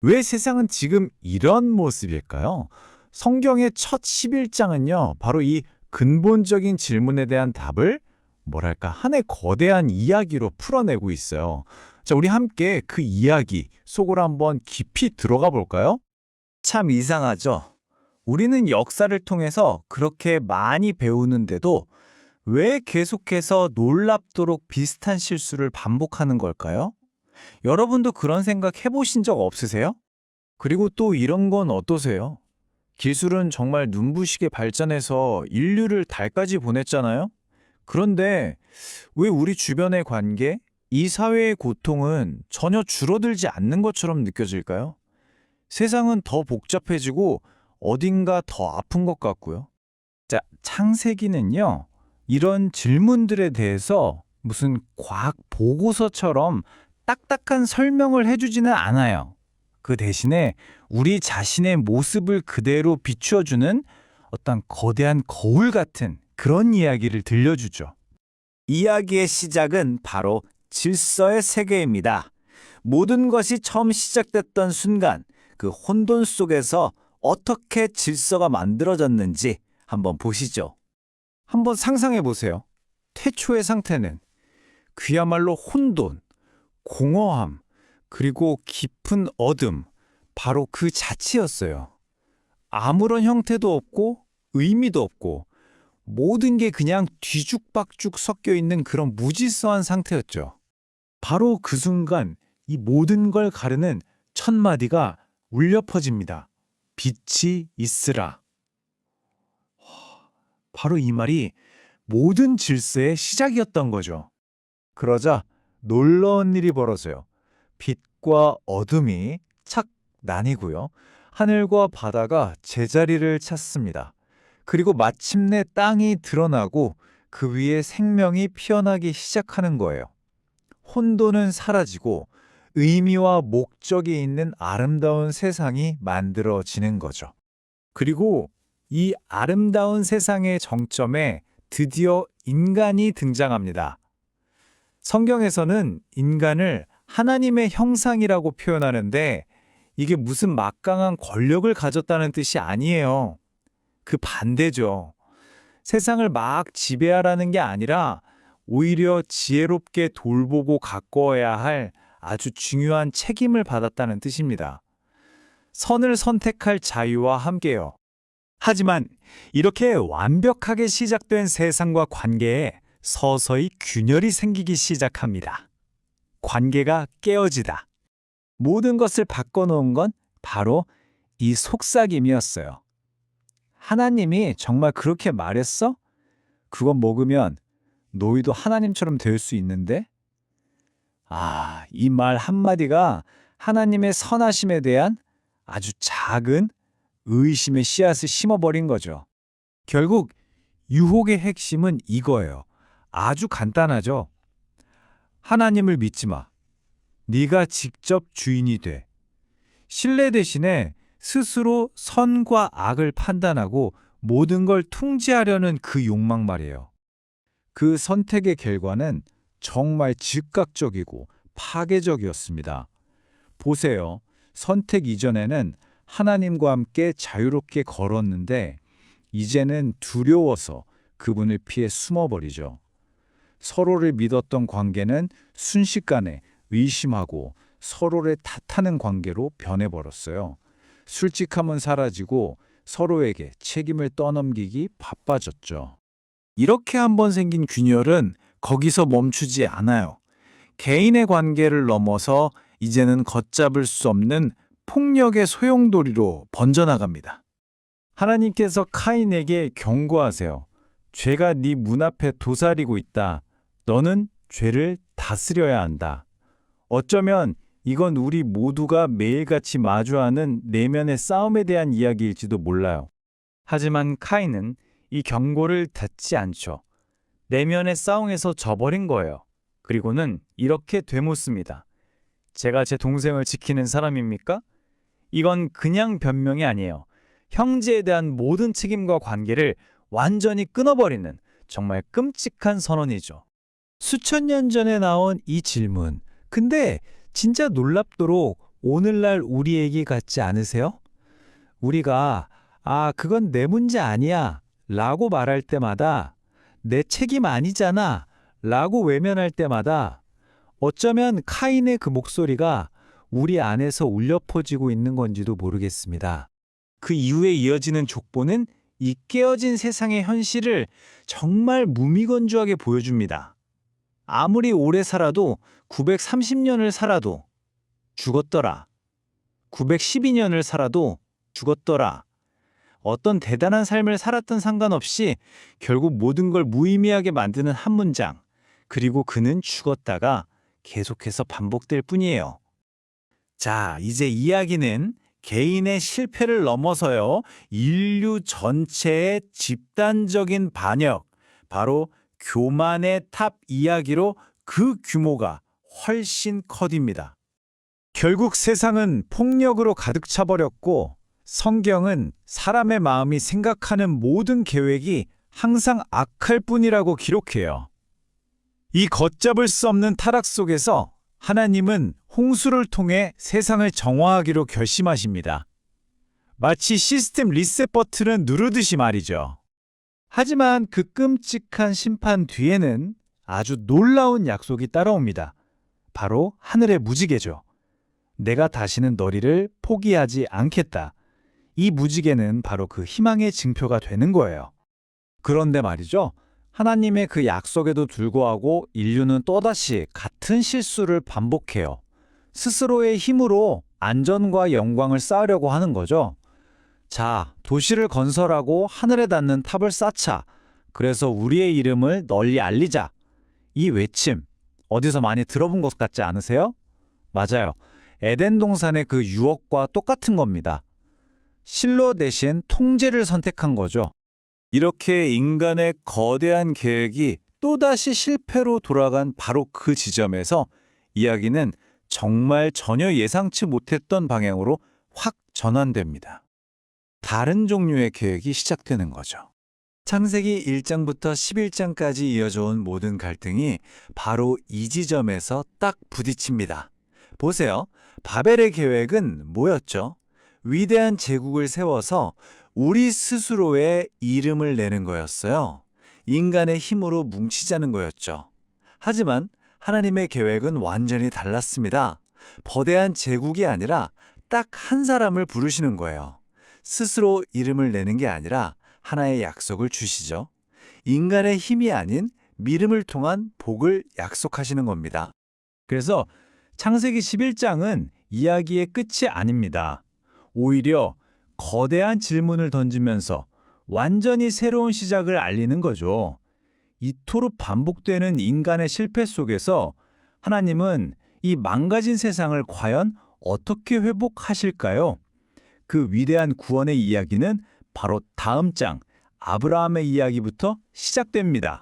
왜 세상은 지금 이런 모습일까요? 성경의 첫 11장은요, 바로 이 근본적인 질문에 대한 답을 뭐랄까, 하나의 거대한 이야기로 풀어내고 있어요. 자, 우리 함께 그 이야기 속으로 한번 깊이 들어가 볼까요? 참 이상하죠? 우리는 역사를 통해서 그렇게 많이 배우는데도 왜 계속해서 놀랍도록 비슷한 실수를 반복하는 걸까요? 여러분도 그런 생각 해보신 적 없으세요? 그리고 또 이런 건 어떠세요? 기술은 정말 눈부시게 발전해서 인류를 달까지 보냈잖아요? 그런데 왜 우리 주변의 관계, 이 사회의 고통은 전혀 줄어들지 않는 것처럼 느껴질까요? 세상은 더 복잡해지고 어딘가 더 아픈 것 같고요. 자, 창세기는요, 이런 질문들에 대해서 무슨 과학 보고서처럼 딱딱한 설명을 해주지는 않아요. 그 대신에 우리 자신의 모습을 그대로 비추어주는 어떤 거대한 거울 같은 그런 이야기를 들려주죠. 이야기의 시작은 바로 질서의 세계입니다. 모든 것이 처음 시작됐던 순간 그 혼돈 속에서 어떻게 질서가 만들어졌는지 한번 보시죠. 한번 상상해 보세요. 태초의 상태는 그야말로 혼돈, 공허함, 그리고 깊은 어둠, 바로 그 자체였어요. 아무런 형태도 없고 의미도 없고 모든 게 그냥 뒤죽박죽 섞여 있는 그런 무질서한 상태였죠. 바로 그 순간 이 모든 걸 가르는 첫 마디가 울려 퍼집니다. 빛이 있으라. 바로 이 말이 모든 질서의 시작이었던 거죠. 그러자 놀라운 일이 벌어져요. 빛과 어둠이 착 나뉘고요. 하늘과 바다가 제자리를 찾습니다. 그리고 마침내 땅이 드러나고 그 위에 생명이 피어나기 시작하는 거예요. 혼돈은 사라지고 의미와 목적이 있는 아름다운 세상이 만들어지는 거죠. 그리고 이 아름다운 세상의 정점에 드디어 인간이 등장합니다. 성경에서는 인간을 하나님의 형상이라고 표현하는데 이게 무슨 막강한 권력을 가졌다는 뜻이 아니에요. 그 반대죠. 세상을 막 지배하라는 게 아니라 오히려 지혜롭게 돌보고 가꿔야 할 아주 중요한 책임을 받았다는 뜻입니다. 선을 선택할 자유와 함께요. 하지만 이렇게 완벽하게 시작된 세상과 관계에 서서히 균열이 생기기 시작합니다. 관계가 깨어지다. 모든 것을 바꿔놓은 건 바로 이 속삭임이었어요. 하나님이 정말 그렇게 말했어? 그건 먹으면 너희도 하나님처럼 될 수 있는데? 이 말 한마디가 하나님의 선하심에 대한 아주 작은 의심의 씨앗을 심어버린 거죠. 결국 유혹의 핵심은 이거예요. 아주 간단하죠. 하나님을 믿지 마. 네가 직접 주인이 돼. 신뢰 대신에 스스로 선과 악을 판단하고 모든 걸 통제하려는 그 욕망 말이에요. 그 선택의 결과는 정말 즉각적이고 파괴적이었습니다. 보세요. 선택 이전에는 하나님과 함께 자유롭게 걸었는데 이제는 두려워서 그분을 피해 숨어버리죠. 서로를 믿었던 관계는 순식간에 의심하고 서로를 탓하는 관계로 변해버렸어요. 솔직함은 사라지고 서로에게 책임을 떠넘기기 바빠졌죠. 이렇게 한번 생긴 균열은 거기서 멈추지 않아요. 개인의 관계를 넘어서 이제는 걷잡을 수 없는 폭력의 소용돌이로 번져나갑니다. 하나님께서 카인에게 경고하세요. 죄가 네 문 앞에 도사리고 있다. 너는 죄를 다스려야 한다. 어쩌면 이건 우리 모두가 매일같이 마주하는 내면의 싸움에 대한 이야기일지도 몰라요. 하지만 카인은 이 경고를 듣지 않죠. 내면의 싸움에서 져버린 거예요. 그리고는 이렇게 되묻습니다. 제가 제 동생을 지키는 사람입니까? 이건 그냥 변명이 아니에요. 형제에 대한 모든 책임과 관계를 완전히 끊어버리는 정말 끔찍한 선언이죠. 수천 년 전에 나온 이 질문. 근데 진짜 놀랍도록 오늘날 우리 얘기 같지 않으세요? 우리가 그건 내 문제 아니야 라고 말할 때마다 내 책임 아니잖아 라고 외면할 때마다 어쩌면 카인의 그 목소리가 우리 안에서 울려 퍼지고 있는 건지도 모르겠습니다. 그 이후에 이어지는 족보는 이 깨어진 세상의 현실을 정말 무미건조하게 보여줍니다. 아무리 오래 살아도 930년을 살아도 죽었더라. 912년을 살아도 죽었더라. 어떤 대단한 삶을 살았던 상관없이 결국 모든 걸 무의미하게 만드는 한 문장. 그리고 그는 죽었다가 계속해서 반복될 뿐이에요. 자, 이제 이야기는 개인의 실패를 넘어서요. 인류 전체의 집단적인 반역, 바로 교만의 탑 이야기로 그 규모가 훨씬 커집니다. 결국 세상은 폭력으로 가득 차버렸고 성경은 사람의 마음이 생각하는 모든 계획이 항상 악할 뿐이라고 기록해요. 이 걷잡을 수 없는 타락 속에서 하나님은 홍수를 통해 세상을 정화하기로 결심하십니다. 마치 시스템 리셋 버튼을 누르듯이 말이죠. 하지만 그 끔찍한 심판 뒤에는 아주 놀라운 약속이 따라옵니다. 바로 하늘의 무지개죠. 내가 다시는 너희를 포기하지 않겠다. 이 무지개는 바로 그 희망의 징표가 되는 거예요. 그런데 말이죠. 하나님의 그 약속에도 불구하고 인류는 또다시 같은 실수를 반복해요. 스스로의 힘으로 안전과 영광을 쌓으려고 하는 거죠. 자, 도시를 건설하고 하늘에 닿는 탑을 쌓자. 그래서 우리의 이름을 널리 알리자. 이 외침, 어디서 많이 들어본 것 같지 않으세요? 맞아요. 에덴 동산의 그 유혹과 똑같은 겁니다. 실로 대신 통제를 선택한 거죠. 이렇게 인간의 거대한 계획이 또다시 실패로 돌아간 바로 그 지점에서 이야기는 정말 전혀 예상치 못했던 방향으로 확 전환됩니다. 다른 종류의 계획이 시작되는 거죠. 창세기 1장부터 11장까지 이어져 온 모든 갈등이 바로 이 지점에서 딱 부딪힙니다. 보세요. 바벨의 계획은 뭐였죠? 위대한 제국을 세워서 우리 스스로의 이름을 내는 거였어요. 인간의 힘으로 뭉치자는 거였죠. 하지만 하나님의 계획은 완전히 달랐습니다. 거대한 제국이 아니라 딱 한 사람을 부르시는 거예요. 스스로 이름을 내는 게 아니라 하나의 약속을 주시죠. 인간의 힘이 아닌 믿음을 통한 복을 약속하시는 겁니다. 그래서 창세기 11장은 이야기의 끝이 아닙니다. 오히려 거대한 질문을 던지면서 완전히 새로운 시작을 알리는 거죠. 이토록 반복되는 인간의 실패 속에서 하나님은 이 망가진 세상을 과연 어떻게 회복하실까요? 그 위대한 구원의 이야기는 바로 다음 장 아브라함의 이야기부터 시작됩니다.